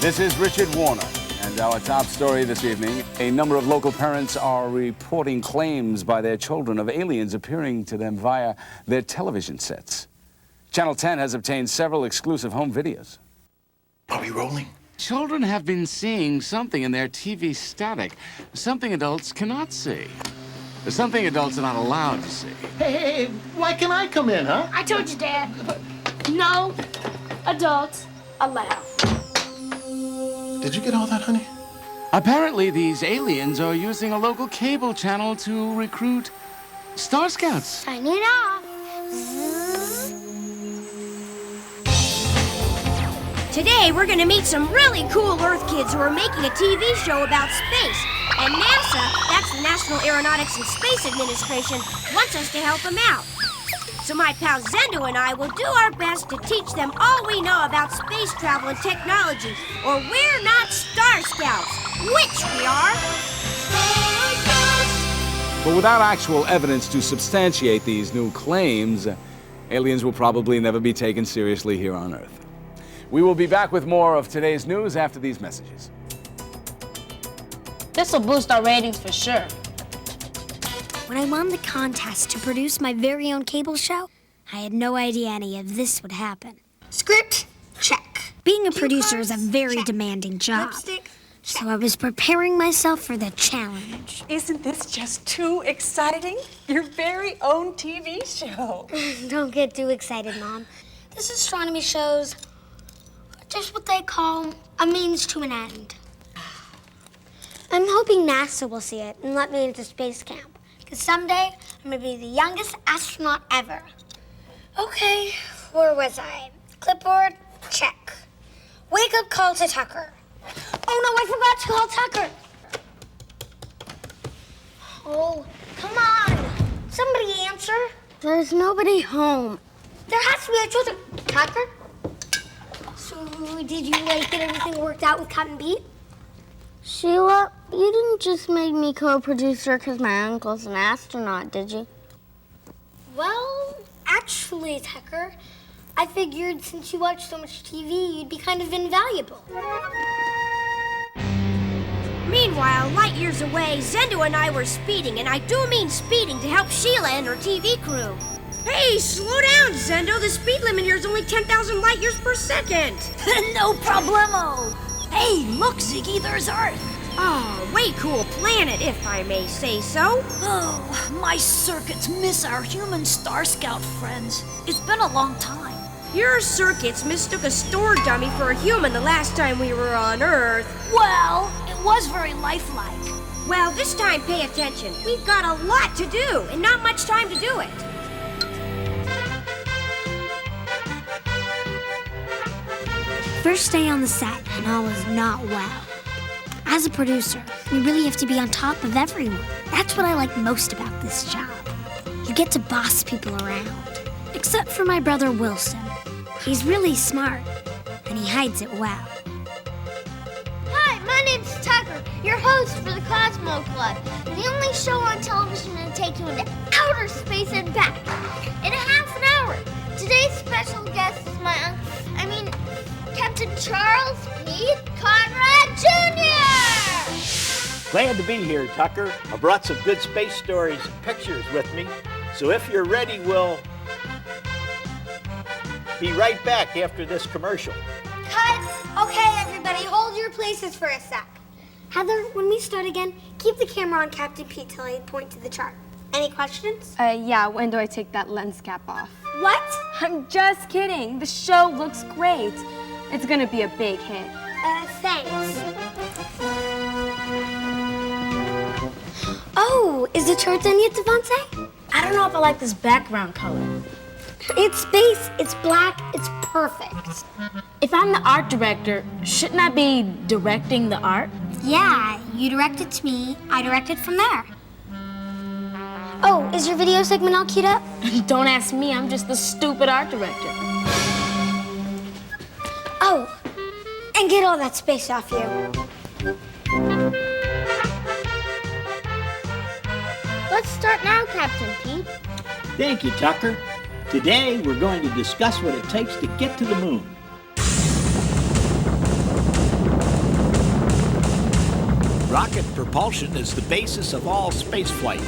This is Richard Warner, and our top story this evening. A number of local parents are reporting claims by their children of aliens appearing to them via their television sets. Channel 10 has obtained several exclusive home videos. Are we rolling? Children have been seeing something in their TV static, something adults cannot see. Something adults are not allowed to see. Hey, why can't I come in, huh? I told you, Dad. No adults allowed. Did you get all that, honey? Apparently, these aliens are using a local cable channel to recruit Star Scouts. Sign it off. Today, we're gonna meet some really cool Earth kids who are making a TV show about space. And NASA, that's the National Aeronautics and Space Administration, wants us to help them out. So my pal Zendo and I will do our best to teach them all we know about space travel and technology, or we're not Star Scouts, which we are. But without actual evidence to substantiate these new claims, aliens will probably never be taken seriously here on Earth. We will be back with more of today's news after these messages. This will boost our ratings for sure. When I won the contest to produce my very own cable show, I had no idea any of this would happen. Script, check. Being a producer is a very demanding job. Lipstick, So I was preparing myself for the challenge. Isn't this just too exciting? Your very own TV show. Don't get too excited, Mom. This astronomy show's just what they call a means to an end. I'm hoping NASA will see it and let me into space camp. Because someday, I'm going to be the youngest astronaut ever. Okay, where was I? Clipboard, check. Wake-up call to Tucker. Oh, no, I forgot to call Tucker. Oh, come on. Somebody answer. There's nobody home. There has to be a children. Tucker? So, did you, get everything worked out with Cotton Beat? Sheila, you didn't just make me co-producer because my uncle's an astronaut, did you? Well, actually, Tucker, I figured since you watch so much TV, you'd be kind of invaluable. Meanwhile, light years away, Zendo and I were speeding, and I do mean speeding to help Sheila and her TV crew. Hey, slow down, Zendo. The speed limit here is only 10,000 light years per second. No problemo. Hey, look, Ziggy, there's Earth. Oh, way cool planet, if I may say so. Oh, my circuits miss our human Star Scout friends. It's been a long time. Your circuits mistook a store dummy for a human the last time we were on Earth. Well, it was very lifelike. Well, this time pay attention. We've got a lot to do, and not much time to do it. First day on the set, and all is not well. As a producer, you really have to be on top of everyone. That's what I like most about this job. You get to boss people around. Except for my brother Wilson. He's really smart, and he hides it well. Hi, my name's Tucker, your host for the Kosmo Klub, the only show on television to take you into outer space and back in a half an hour. Today's special guest is Captain Charles P. Conrad Jr. Glad to be here, Tucker. I brought some good space stories and pictures with me. So if you're ready, we'll be right back after this commercial. Cut. Okay, everybody, hold your places for a sec. Heather, when we start again, keep the camera on Captain Pete till I point to the chart. Any questions? Yeah, when do I take that lens cap off? What? I'm just kidding. The show looks great. It's gonna be a big hit. Thanks. Oh, is the chart done yet, Devontae? I don't know if I like this background color. It's space, it's black, it's perfect. If I'm the art director, shouldn't I be directing the art? Yeah, you direct it to me, I direct it from there. Oh, is your video segment all queued up? Don't ask me, I'm just the stupid art director. Oh, and get all that space off you. Let's start now, Captain Pete. Thank you, Tucker. Today, we're going to discuss what it takes to get to the moon. Rocket propulsion is the basis of all spaceflight.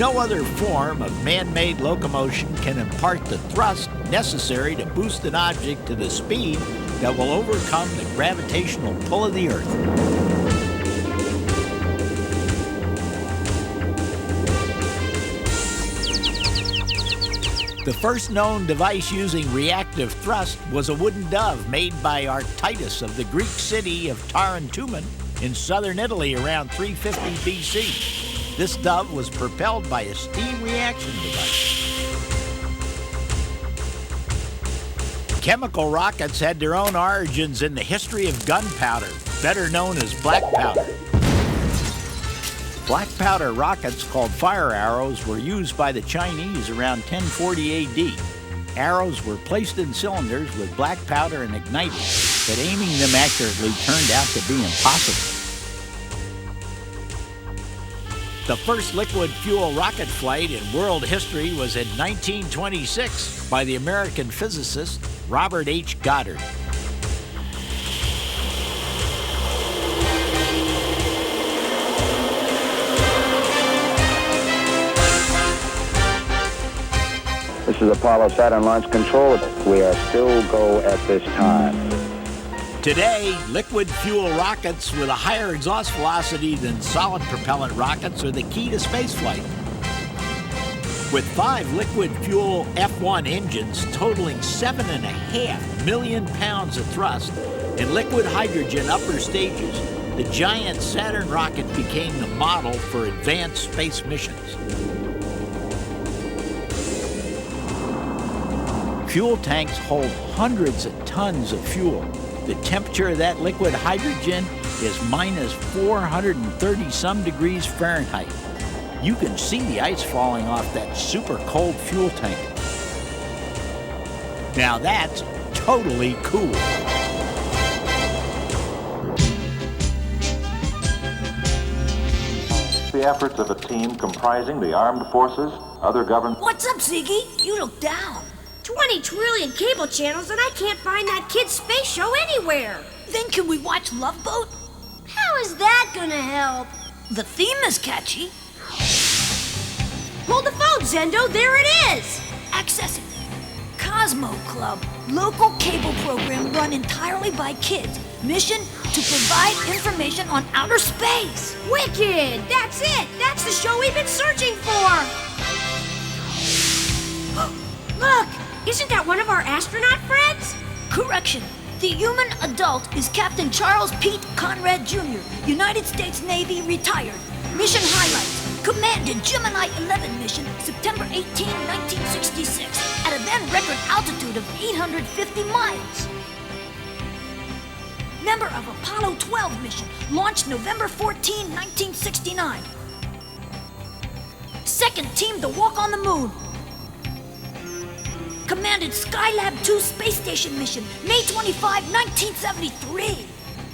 No other form of man-made locomotion can impart the thrust necessary to boost an object to the speed that will overcome the gravitational pull of the Earth. The first known device using reactive thrust was a wooden dove made by Arctitus of the Greek city of Tarentumen in southern Italy around 350 BC. This dove was propelled by a steam reaction device. Chemical rockets had their own origins in the history of gunpowder, better known as black powder. Black powder rockets called fire arrows were used by the Chinese around 1040 AD. Arrows were placed in cylinders with black powder and ignited, but aiming them accurately turned out to be impossible. The first liquid fuel rocket flight in world history was in 1926 by the American physicist Robert H. Goddard. This is Apollo Saturn Launch Control. We are still go at this time. Today, liquid fuel rockets with a higher exhaust velocity than solid propellant rockets are the key to spaceflight. With 5 liquid fuel F1 engines totaling 7.5 million pounds of thrust and liquid hydrogen upper stages, the giant Saturn rocket became the model for advanced space missions. Fuel tanks hold hundreds of tons of fuel. The temperature of that liquid hydrogen is minus 430-some degrees Fahrenheit. You can see the ice falling off that super cold fuel tank. Now that's totally cool. The efforts of a team comprising the armed forces, other government... What's up, Cygy? You look down. 20 trillion cable channels and I can't find that kid's space show anywhere. Then can we watch Love Boat? How is that gonna help? The theme is catchy. Hold the phone, Zendo. There it is. Accessing. Kosmo Klub, local cable program run entirely by kids. Mission to provide information on outer space. Wicked. That's it. That's the show we've been searching for. Look. Isn't that one of our astronaut friends? Correction. The human adult is Captain Charles Pete Conrad Jr., United States Navy, retired. Mission highlights. Commanded Gemini 11 mission, September 18, 1966, at a then record altitude of 850 miles. Member of Apollo 12 mission, launched November 14, 1969. Second team to walk on the moon. Commanded Skylab 2 space station mission, May 25, 1973.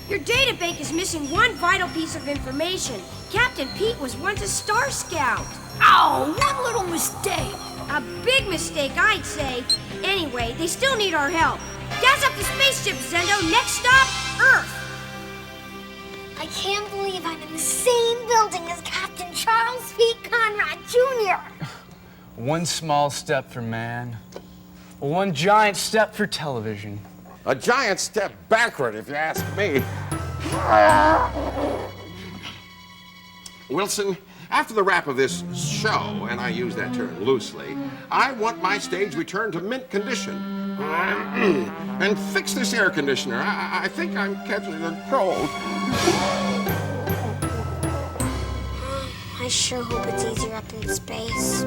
Your databank is missing one vital piece of information. Captain Pete was once a Star Scout. Ow, one little mistake. A big mistake, I'd say. Anyway, they still need our help. Gas up the spaceship, Zendo. Next stop, Earth. I can't believe I'm in the same building as Captain Charles Pete Conrad Jr. One small step for man, one giant step for television. A giant step backward, if you ask me. Wilson, after the wrap of this show, and I use that term loosely, I want my stage returned to mint condition. And fix this air conditioner. I think I'm catching a cold. I sure hope it's easier up in space.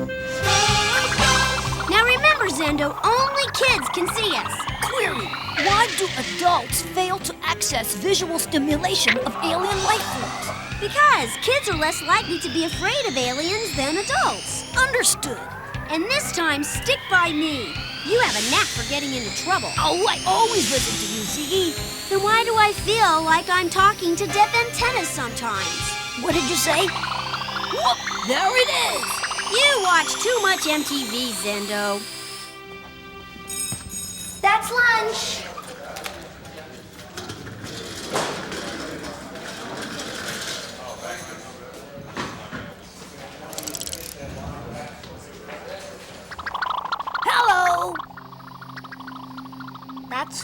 Now remember, Zendo, only kids can see us. Query, why do adults fail to access visual stimulation of alien life forms? Because kids are less likely to be afraid of aliens than adults. Understood. And this time, stick by me. You have a knack for getting into trouble. Oh, I always listen to you, Cygy. Then why do I feel like I'm talking to deaf antennas sometimes? What did you say? Whoop, there it is. You watch too much MTV, Zendo. That's lunch.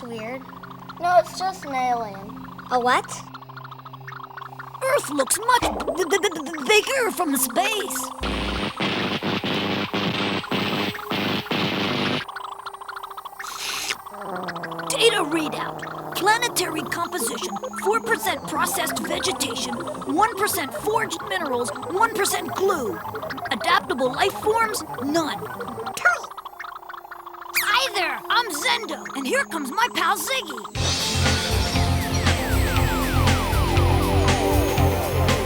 looks weird. No, it's just an alien. A what? Earth looks much bigger from space. Data readout. Planetary composition, 4% processed vegetation, 1% forged minerals, 1% glue. Adaptable life forms, none. Hi there, I'm Zendo, and here comes my pal Cygy.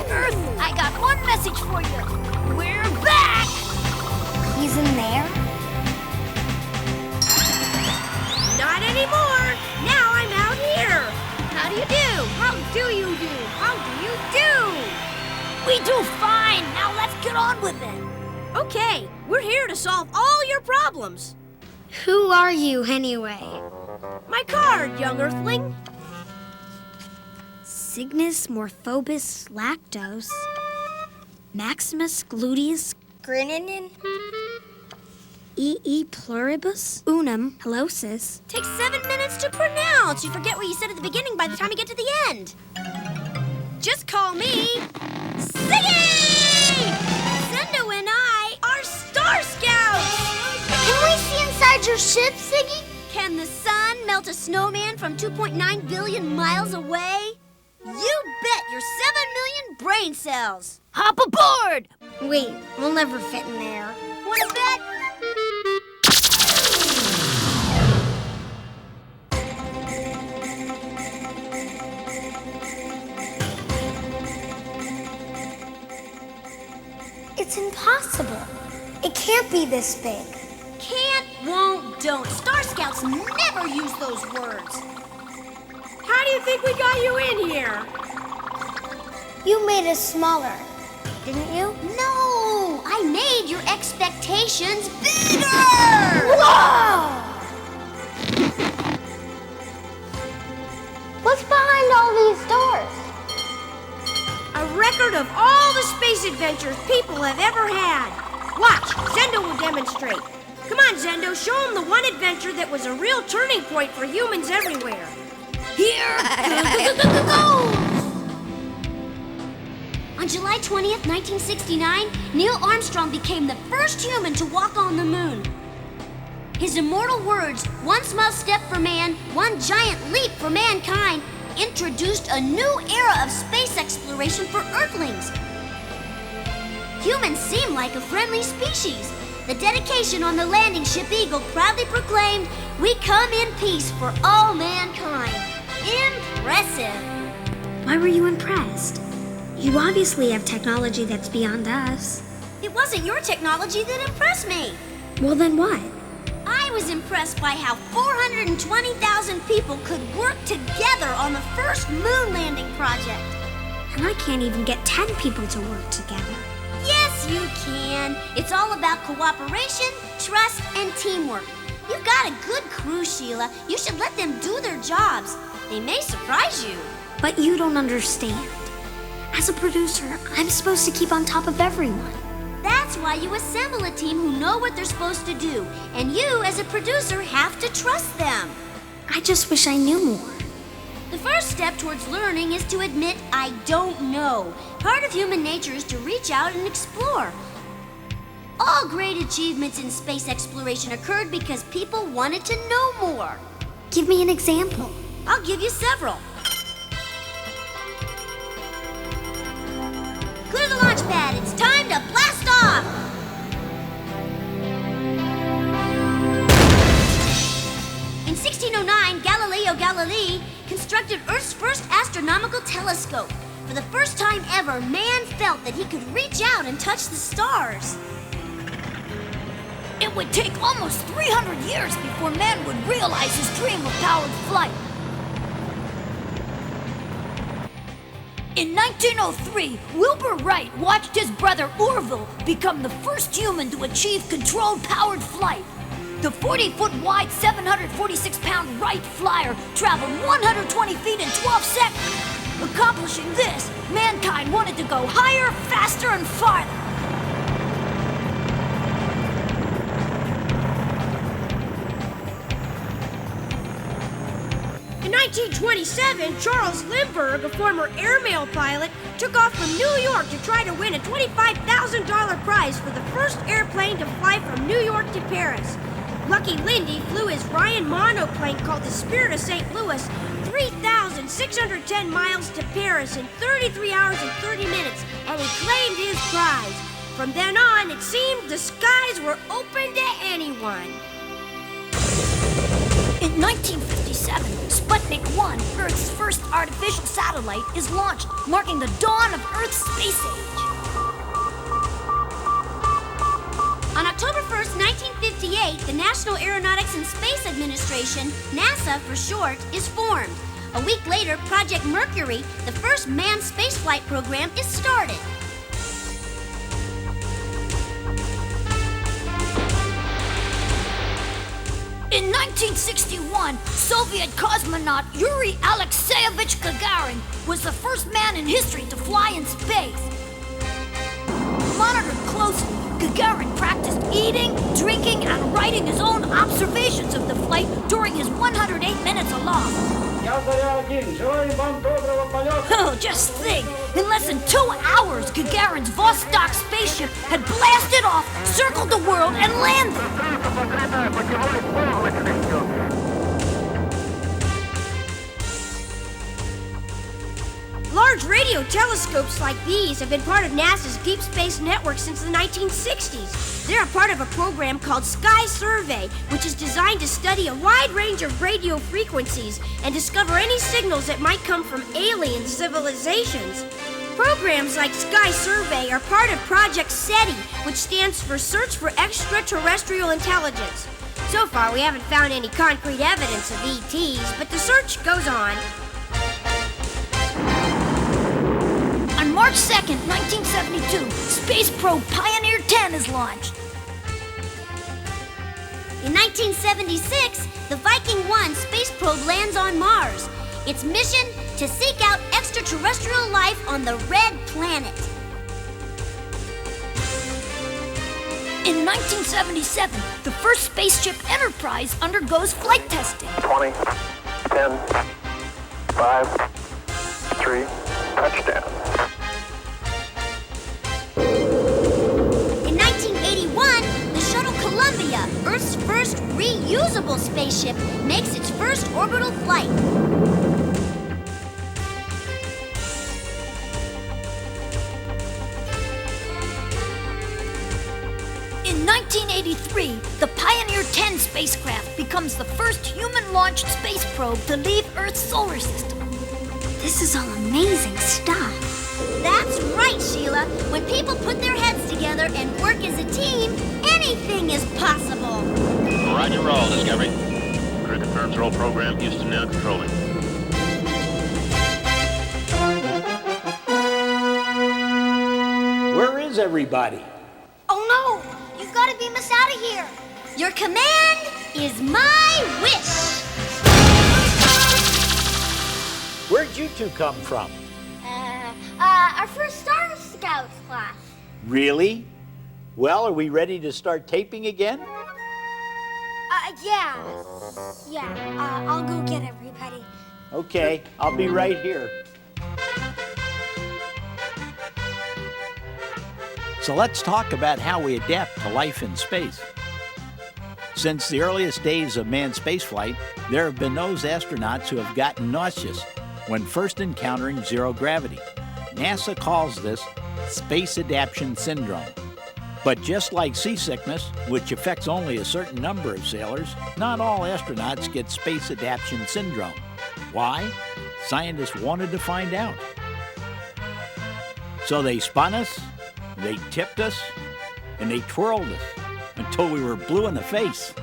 Earth, I got one message for you. We're back! He's in there? Not anymore. Now I'm out here. How do you do? How do you do? How do you do? We do fine. Now let's get on with it. Okay, we're here to solve all your problems. Who are you, anyway? My card, young earthling. Cygnus morphobus lactose. Maximus gluteus greninin. E pluribus unum helosis. Takes 7 minutes to pronounce. You forget what you said at the beginning by the time you get to the end. Just call me Cygy! Zendo and I are Star Scouts! Can we see inside your ship, Cygy? Can the sun melt a snowman from 2.9 billion miles away? You bet your 7 million brain cells. Hop aboard! Wait, we'll never fit in there. Wanna bet? It's impossible. It can't be this big. Can't, won't, don't. Star Scouts never use those words. How do you think we got you in here? You made us smaller, didn't you? No, I made your expectations bigger! Whoa! What's behind all these doors? A record of all the space adventures people have ever had. Watch, Zendo will demonstrate. Come on, Zendo, show them the one adventure that was a real turning point for humans everywhere. Here Go! On July 20th, 1969, Neil Armstrong became the first human to walk on the moon. His immortal words, "One small step for man, one giant leap for mankind," introduced a new era of space exploration for Earthlings. Humans seem like a friendly species. The dedication on the landing ship Eagle proudly proclaimed, "We come in peace for all mankind." Impressive. Why were you impressed? You obviously have technology that's beyond us. It wasn't your technology that impressed me. Well, then what? I was impressed by how 420,000 people could work together on the first moon landing project. And I can't even get 10 people to work together. Yes, you can. It's all about cooperation, trust, and teamwork. You've got a good crew, Sheila. You should let them do their jobs. They may surprise you. But you don't understand. As a producer, I'm supposed to keep on top of everyone. That's why you assemble a team who know what they're supposed to do. And you, as a producer, have to trust them. I just wish I knew more. The first step towards learning is to admit, "I don't know." Part of human nature is to reach out and explore. All great achievements in space exploration occurred because people wanted to know more. Give me an example. I'll give you several. Clear the launch pad. It's time to blast off. In 1609, Galileo Galilei constructed Earth's first astronomical telescope. For the first time ever, man felt that he could reach out and touch the stars. It would take almost 300 years before man would realize his dream of powered flight. In 1903, Wilbur Wright watched his brother Orville become the first human to achieve controlled powered flight. The 40-foot wide, 746-pound Wright flyer traveled 120 feet in 12 seconds. Accomplishing this, mankind wanted to go higher, faster, and farther. 1927, Charles Lindbergh, a former airmail pilot, took off from New York to try to win a $25,000 prize for the first airplane to fly from New York to Paris. Lucky Lindy flew his Ryan monoplane called the Spirit of St. Louis 3,610 miles to Paris in 33 hours and 30 minutes, and he claimed his prize. From then on, it seemed the skies were open to anyone. In 1957, Sputnik 1, Earth's first artificial satellite, is launched, marking the dawn of Earth's space age. On October 1st, 1958, the National Aeronautics and Space Administration, NASA for short, is formed. A week later, Project Mercury, the first manned spaceflight program, is started. In 1961, Soviet cosmonaut Yuri Alexeyevich Gagarin was the first man in history to fly in space. Monitored closely, Gagarin practiced eating, drinking, and writing his own observations of the flight during his 108 minutes aloft. Oh, just think, in less than 2 hours, Gagarin's Vostok spaceship had blasted off, circled the world, and landed. Large radio telescopes like these have been part of NASA's Deep Space Network since the 1960s. They're a part of a program called Sky Survey, which is designed to study a wide range of radio frequencies and discover any signals that might come from alien civilizations. Programs like Sky Survey are part of Project SETI, which stands for Search for Extraterrestrial Intelligence. So far, we haven't found any concrete evidence of ETs, but the search goes on. On March 2nd, 1972, space probe Pioneer 10 is launched. In 1976, the Viking 1 space probe lands on Mars. Its mission, to seek out extraterrestrial life on the Red Planet. In 1977, the first spaceship Enterprise undergoes flight testing. 20, 10, 5, 3, touchdown. In 1981, the shuttle Columbia, Earth's first reusable spaceship, makes its first orbital flight. In 1983, the Pioneer 10 spacecraft becomes the first human-launched space probe to leave Earth's solar system. This is all amazing stuff. That's right, Sheila. When people put their heads together and work as a team, anything is possible. Roger, roll, Discovery. Crew confirms roll program. Houston now controlling. Where is everybody? Oh no! You've got to beam us out of here. Your command is my wish. Where'd you two come from? Our first Star Scouts class. Really? Well, are we ready to start taping again? Yeah. I'll go get everybody. Okay, I'll be right here. So let's talk about how we adapt to life in space. Since the earliest days of manned spaceflight, there have been those astronauts who have gotten nauseous when first encountering zero gravity. NASA calls this space adaptation syndrome. But just like seasickness, which affects only a certain number of sailors, not all astronauts get space adaptation syndrome. Why? Scientists wanted to find out. So they spun us, they tipped us, and they twirled us until we were blue in the face.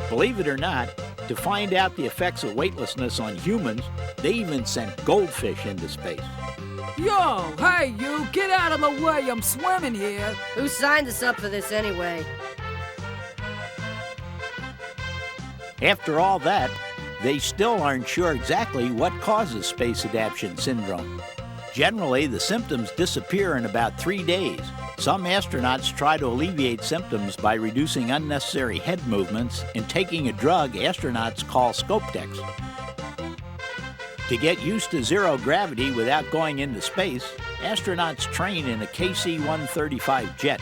Believe it or not, to find out the effects of weightlessness on humans, they even sent goldfish into space. Yo, hey you, get out of the way, I'm swimming here. Who signed us up for this anyway? After all that, they still aren't sure exactly what causes space adaptation syndrome. Generally, the symptoms disappear in about 3 days, Some astronauts try to alleviate symptoms by reducing unnecessary head movements and taking a drug astronauts call Scopedex. To get used to zero gravity without going into space, astronauts train in a KC-135 jet,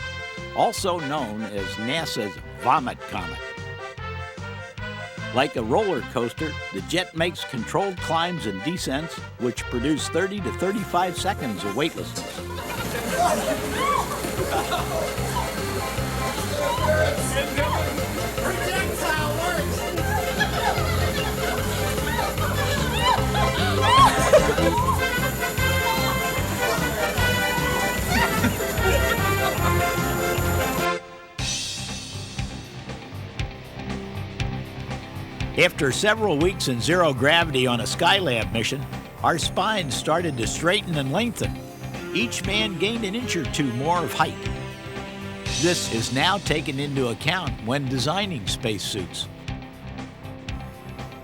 also known as NASA's Vomit Comet. Like a roller coaster, the jet makes controlled climbs and descents, which produce 30 to 35 seconds of weightlessness. After several weeks in zero gravity on a Skylab mission, our spines started to straighten and lengthen. Each man gained an inch or two more of height. This is now taken into account when designing spacesuits.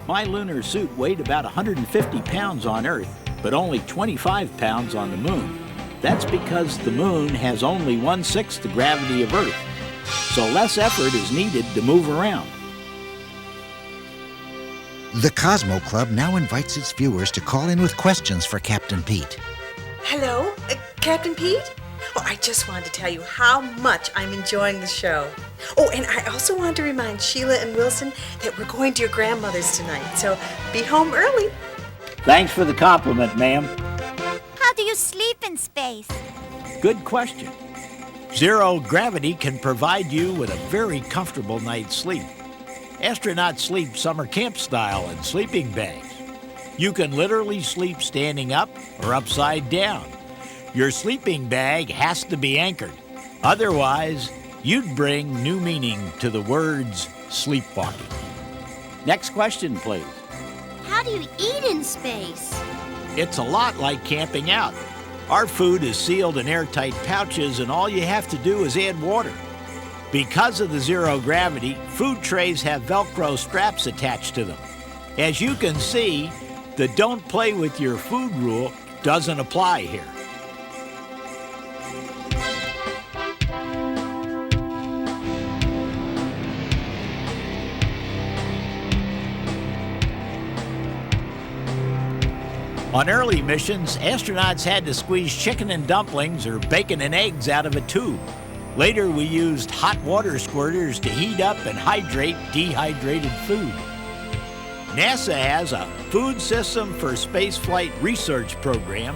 My lunar suit weighed about 150 pounds on Earth, but only 25 pounds on the Moon. That's because the Moon has only 1/6 the gravity of Earth, so less effort is needed to move around. The Kosmo Klub now invites its viewers to call in with questions for Captain Pete. Hello, Captain Pete? Well, I just wanted to tell you how much I'm enjoying the show. Oh, and I also wanted to remind Sheila and Wilson that we're going to your grandmother's tonight, so be home early. Thanks for the compliment, ma'am. How do you sleep in space? Good question. Zero gravity can provide you with a very comfortable night's sleep. Astronauts sleep summer camp style in sleeping bags. You can literally sleep standing up or upside down. Your sleeping bag has to be anchored. Otherwise, you'd bring new meaning to the words sleepwalking. Next question, please. How do you eat in space? It's a lot like camping out. Our food is sealed in airtight pouches, and all you have to do is add water. Because of the zero gravity, food trays have Velcro straps attached to them. As you can see, the don't play with your food rule doesn't apply here. On early missions, astronauts had to squeeze chicken and dumplings or bacon and eggs out of a tube. Later, we used hot water squirters to heat up and hydrate dehydrated food. NASA has a Food System for Spaceflight Research program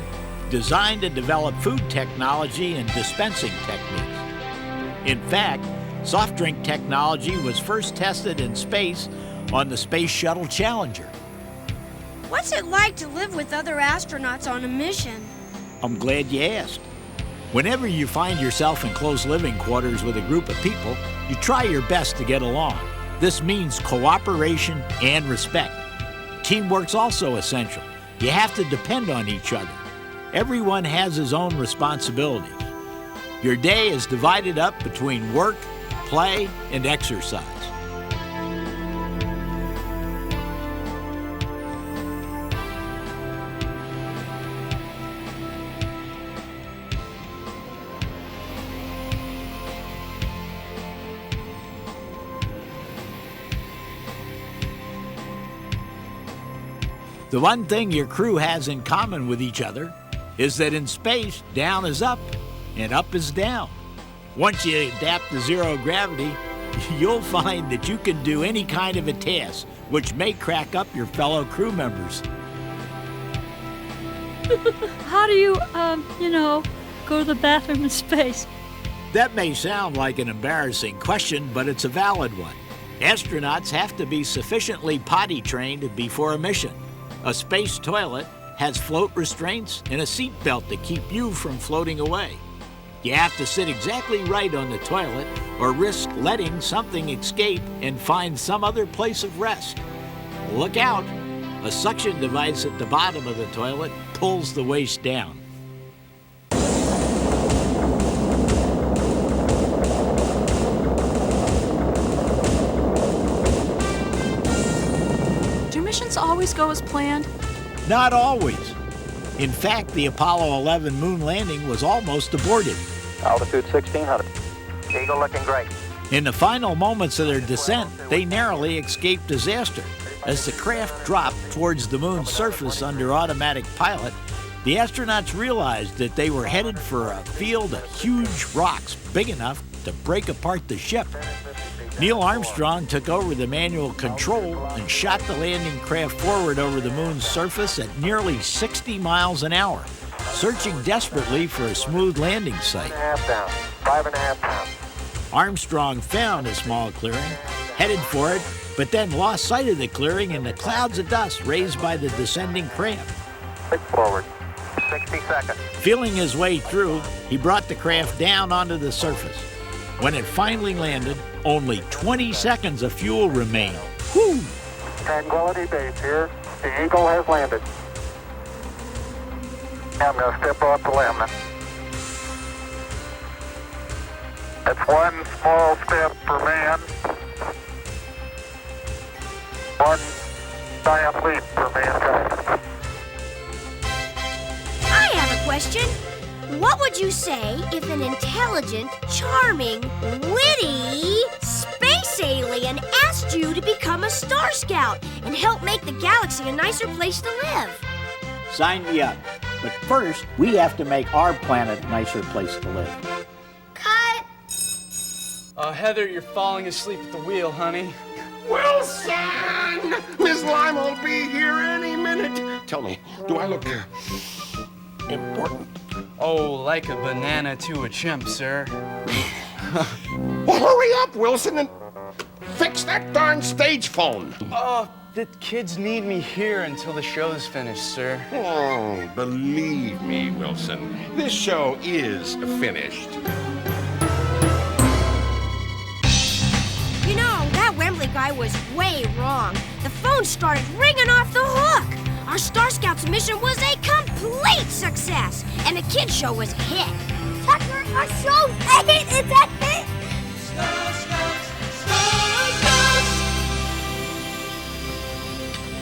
designed to develop food technology and dispensing techniques. In fact, soft drink technology was first tested in space on the Space Shuttle Challenger. What's it like to live with other astronauts on a mission? I'm glad you asked. Whenever you find yourself in close living quarters with a group of people, you try your best to get along. This means cooperation and respect. Teamwork's also essential. You have to depend on each other. Everyone has his own responsibilities. Your day is divided up between work, play, and exercise. The one thing your crew has in common with each other is that in space, down is up and up is down. Once you adapt to zero gravity, you'll find that you can do any kind of a task, which may crack up your fellow crew members. How do you, go to the bathroom in space? That may sound like an embarrassing question, but it's a valid one. Astronauts have to be sufficiently potty trained before a mission. A space toilet has float restraints and a seat belt to keep you from floating away. You have to sit exactly right on the toilet or risk letting something escape and find some other place of rest. Look out! A suction device at the bottom of the toilet pulls the waist down. Do missions always go as planned? Not always. In fact, the Apollo 11 moon landing was almost aborted. Altitude 1600. Eagle looking great. In the final moments of their descent, they narrowly escaped disaster. As the craft dropped towards the moon's surface under automatic pilot, the astronauts realized that they were headed for a field of huge rocks big enough to break apart the ship. Neil Armstrong took over the manual control and shot the landing craft forward over the moon's surface at nearly 60 miles an hour, searching desperately for a smooth landing site. 5.5 down. 5.5 pounds. Armstrong found a small clearing, headed for it, but then lost sight of the clearing in the clouds of dust raised by the descending craft. 6 forward. 60 seconds. Feeling his way through, he brought the craft down onto the surface. When it finally landed, only 20 seconds of fuel remained. Whew! Tranquility Base here. The Eagle has landed. I'm going to step off the limb. That's one small step for man. One giant leap for mankind. I have a question. What would you say if an intelligent, charming, witty space alien asked you to become a Star Scout and help make the galaxy a nicer place to live? Sign me up. But first, we have to make our planet a nicer place to live. Cut! Heather, you're falling asleep at the wheel, honey. Wilson! Miss Lima will be here any minute. Tell me, do I look important? Oh, like a banana to a chimp, sir. Well, hurry up, Wilson, and fix that darn stage phone. The kids need me here until the show's finished, sir. Oh, believe me, Wilson, this show is finished. You know, that Wembley guy was way wrong. The phone started ringing off the hook. Our Star Scouts mission was a complete success, and the kids show was a hit. Tucker, our show's a hit! It's a hit! Star Scouts! Star Scouts!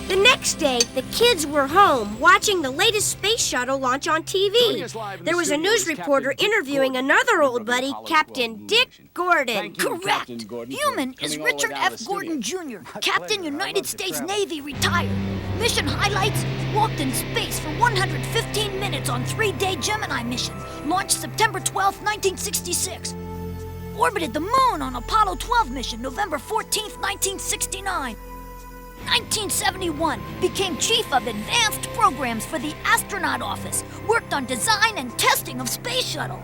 The next day, the kids were home watching the latest space shuttle launch on TV. There was a news reporter interviewing another old buddy, Captain Dick Gordon. Correct. Human is Richard F. Gordon Jr., Captain United States Navy, retired. Mission highlights: walked in space for 115 minutes on 3-day Gemini mission, launched September 12, 1966. Orbited the moon on Apollo 12 mission, November 14, 1969. 1971, became Chief of Advanced Programs for the Astronaut Office, worked on design and testing of Space Shuttle.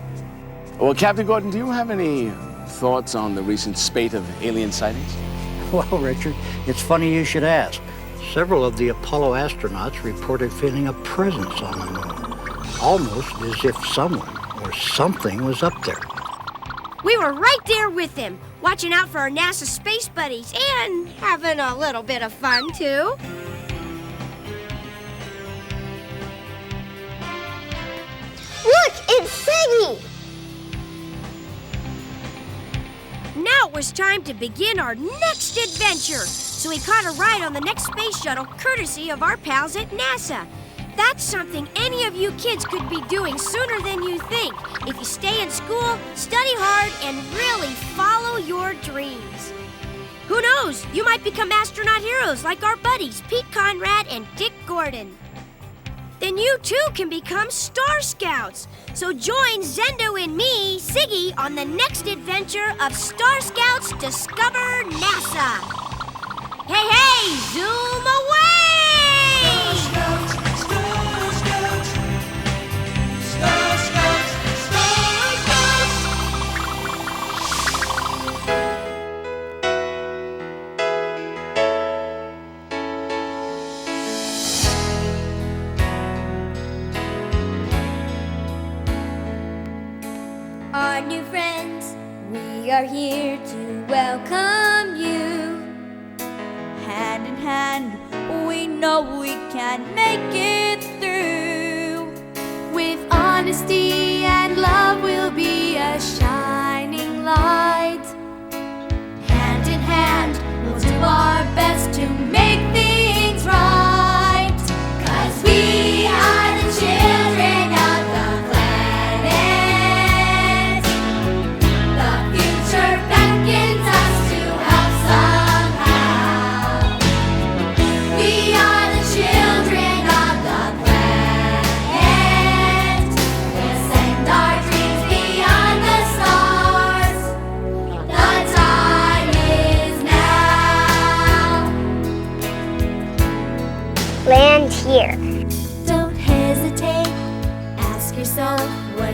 Well, Captain Gordon, do you have any thoughts on the recent spate of alien sightings? Well, Richard, it's funny you should ask. Several of the Apollo astronauts reported feeling a presence on the moon, almost as if someone or something was up there. We were right there with them, watching out for our NASA space buddies and having a little bit of fun, too. Look, it's Cygy! Now it was time to begin our next adventure, so we caught a ride on the next space shuttle courtesy of our pals at NASA. That's something any of you kids could be doing sooner than you think if you stay in school, study hard, and really follow your dreams. Who knows? You might become astronaut heroes like our buddies, Pete Conrad and Dick Gordon. Then you too can become Star Scouts. So join Zendo and me, Cygy, on the next adventure of Star Scouts Discover NASA. Hey, hey, zoom away! Star Scouts, Star Scouts, Star Scouts, Star Scouts. Our new friends, we are here to welcome you. Hand in hand, we know we can make it through. With honesty and love, we'll be a shining light. Hand in hand, we'll do our best to make things right. 'Cause we are the children of the planet. yourself well.